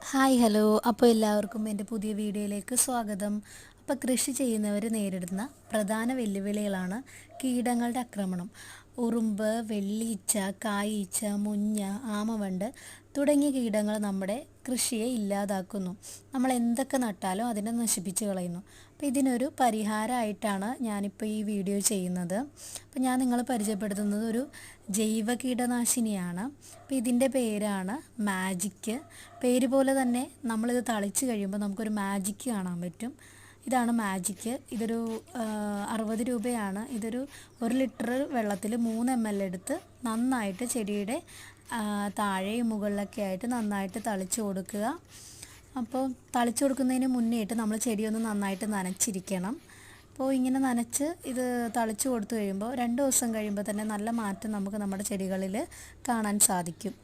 Hi hello അപ്പോൾ എല്ലാവർക്കും എൻ്റെ പുതിയ വീഡിയോയിലേക്ക് സ്വാഗതം. അപ്പോൾ കൃഷി ചെയ്യുന്നവർ നേരിടുന്ന പ്രധാന വെല്ലുവിളികളാണ് കീടങ്ങളുടെ ആക്രമണം. ഉറുമ്പ്, വെള്ളീച്ച, കായീച്ച, മുഞ്ഞ, ആമവണ്ട് തുടങ്ങിയ കീടങ്ങൾ നമ്മുടെ കൃഷിയെ ഇല്ലാതാക്കുന്നു. നമ്മൾ എന്തൊക്കെ നട്ടാലും അതിനെ നശിപ്പിച്ച് കളയുന്നു. അപ്പോൾ ഇതിനൊരു പരിഹാരമായിട്ടാണ് ഞാനിപ്പോൾ ഈ വീഡിയോ ചെയ്യുന്നത്. അപ്പോൾ ഞാൻ നിങ്ങളെ പരിചയപ്പെടുത്തുന്നത് ഒരു ജൈവ കീടനാശിനിയാണ്. അപ്പോൾ ഇതിൻ്റെ പേരാണ് മാജിക്ക്. പേര് പോലെ തന്നെ നമ്മളിത് തളിച്ച് കഴിയുമ്പോൾ നമുക്കൊരു മാജിക്ക് കാണാൻ പറ്റും. ഇതാണ് മാജിക്ക്. ഇതൊരു 60 രൂപയാണ്. ഇതൊരു 1 ലിറ്റർ വെള്ളത്തിൽ 3 ml എടുത്ത് നന്നായിട്ട് ചെടിയുടെ താഴെയും മുകളിലൊക്കെ ആയിട്ട് നന്നായിട്ട് തളിച്ച് കൊടുക്കുക. അപ്പോൾ തളിച്ച് കൊടുക്കുന്നതിന് മുന്നേയിട്ട് നമ്മൾ ചെടിയൊന്ന് നന്നായിട്ട് നനച്ചിരിക്കണം. അപ്പോൾ ഇങ്ങനെ നനച്ച് ഇത് തളിച്ച് കൊടുത്തു കഴിയുമ്പോൾ 2 ദിവസം കഴിയുമ്പോൾ തന്നെ നല്ല മാറ്റം നമുക്ക് നമ്മുടെ ചെടികളിൽ കാണാൻ സാധിക്കും.